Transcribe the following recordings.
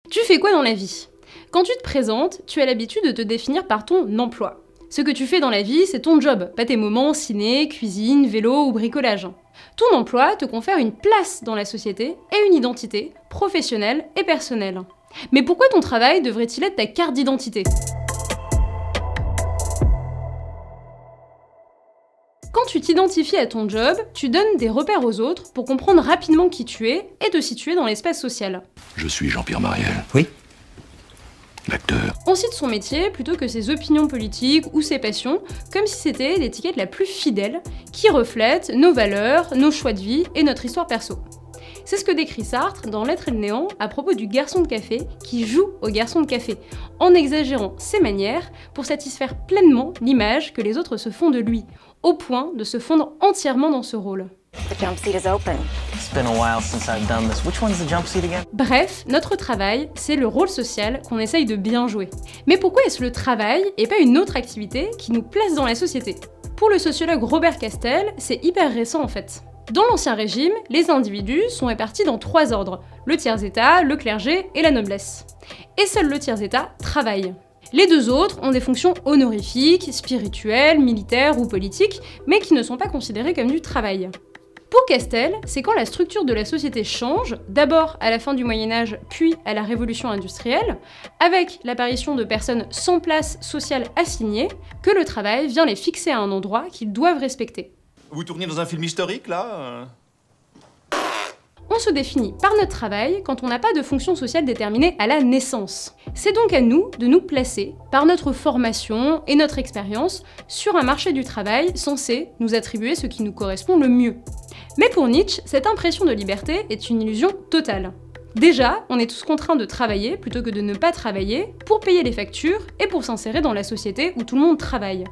Tu fais quoi dans la vie? Quand tu te présentes, tu as l'habitude de te définir par ton emploi. Ce que tu fais dans la vie, c'est ton job, pas tes moments ciné, cuisine, vélo ou bricolage. Ton emploi te confère une place dans la société et une identité professionnelle et personnelle. Mais pourquoi ton travail devrait-il être ta carte d'identité? Quand tu t'identifies à ton job, tu donnes des repères aux autres pour comprendre rapidement qui tu es et te situer dans l'espace social. Je suis Jean-Pierre Mariel. Oui. L'acteur. On cite son métier plutôt que ses opinions politiques ou ses passions, comme si c'était l'étiquette la plus fidèle, qui reflète nos valeurs, nos choix de vie et notre histoire perso. C'est ce que décrit Sartre dans L'être et le néant à propos du garçon de café qui joue au garçon de café, en exagérant ses manières pour satisfaire pleinement l'image que les autres se font de lui, au point de se fondre entièrement dans ce rôle. The jump seat is open. It's been a while since I've done this. Which one's the jump seat again? Bref, notre travail, c'est le rôle social qu'on essaye de bien jouer. Mais pourquoi est-ce le travail et pas une autre activité qui nous place dans la société? Pour le sociologue Robert Castel, c'est hyper récent en fait. Dans l'Ancien Régime, les individus sont répartis dans 3 ordres, le tiers-état, le clergé et la noblesse. Et seul le tiers-état travaille. Les 2 autres ont des fonctions honorifiques, spirituelles, militaires ou politiques, mais qui ne sont pas considérées comme du travail. Pour Castel, c'est quand la structure de la société change, d'abord à la fin du Moyen-Âge, puis à la Révolution industrielle, avec l'apparition de personnes sans place sociale assignée, que le travail vient les fixer à un endroit qu'ils doivent respecter. Vous tournez dans un film historique, là? On se définit par notre travail quand on n'a pas de fonction sociale déterminée à la naissance. C'est donc à nous de nous placer, par notre formation et notre expérience, sur un marché du travail censé nous attribuer ce qui nous correspond le mieux. Mais pour Nietzsche, cette impression de liberté est une illusion totale. Déjà, on est tous contraints de travailler plutôt que de ne pas travailler pour payer les factures et pour s'insérer dans la société où tout le monde travaille.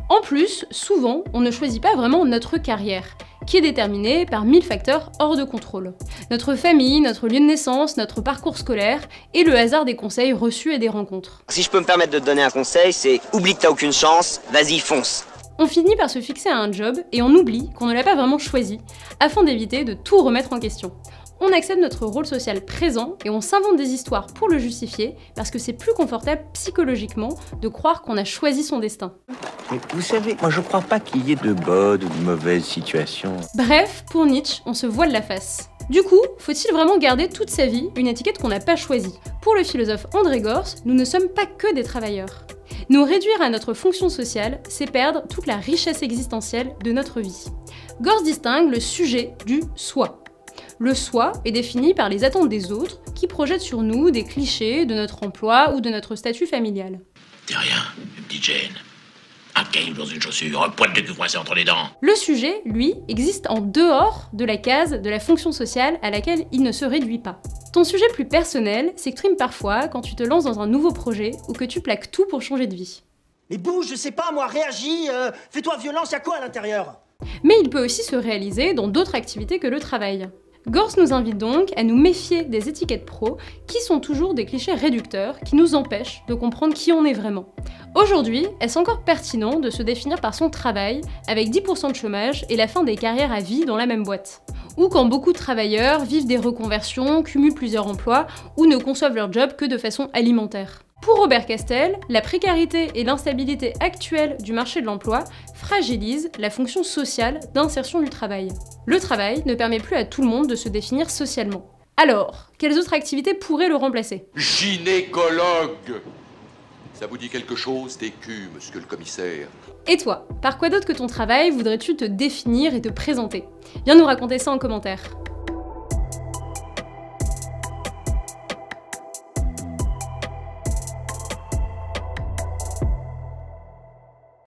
En plus, souvent, on ne choisit pas vraiment notre carrière, qui est déterminée par 1000 facteurs hors de contrôle. Notre famille, notre lieu de naissance, notre parcours scolaire et le hasard des conseils reçus et des rencontres. Si je peux me permettre de te donner un conseil, c'est oublie que t'as aucune chance, vas-y fonce. On finit par se fixer à un job et on oublie qu'on ne l'a pas vraiment choisi, afin d'éviter de tout remettre en question. On accepte notre rôle social présent et on s'invente des histoires pour le justifier parce que c'est plus confortable psychologiquement de croire qu'on a choisi son destin. Mais vous savez, moi je crois pas qu'il y ait de bonnes ou de mauvaises situations. Bref, pour Nietzsche, on se voile la face. Du coup, faut-il vraiment garder toute sa vie une étiquette qu'on n'a pas choisie? Pour le philosophe André Gorz, nous ne sommes pas que des travailleurs. Nous réduire à notre fonction sociale, c'est perdre toute la richesse existentielle de notre vie. Gorz distingue le sujet du soi. Le soi est défini par les attentes des autres qui projettent sur nous des clichés de notre emploi ou de notre statut familial. T'es rien, une petite gêne. Un caillou dans une chaussure, un poil de cul coincé entre les dents. Le sujet, lui, existe en dehors de la case de la fonction sociale à laquelle il ne se réduit pas. Ton sujet plus personnel s'exprime parfois quand tu te lances dans un nouveau projet ou que tu plaques tout pour changer de vie. Mais bouge, je sais pas moi, réagis, fais-toi violence, y'a quoi à l'intérieur? Mais il peut aussi se réaliser dans d'autres activités que le travail. Gorz nous invite donc à nous méfier des étiquettes pro qui sont toujours des clichés réducteurs qui nous empêchent de comprendre qui on est vraiment. Aujourd'hui, est-ce encore pertinent de se définir par son travail avec 10% de chômage et la fin des carrières à vie dans la même boîte? Ou quand beaucoup de travailleurs vivent des reconversions, cumulent plusieurs emplois ou ne conçoivent leur job que de façon alimentaire? Pour Robert Castel, la précarité et l'instabilité actuelle du marché de l'emploi fragilisent la fonction sociale d'insertion du travail. Le travail ne permet plus à tout le monde de se définir socialement. Alors, quelles autres activités pourraient le remplacer? Gynécologue! Ça vous dit quelque chose, TQ, monsieur le commissaire? Et toi, par quoi d'autre que ton travail voudrais-tu te définir et te présenter? Viens nous raconter ça en commentaire.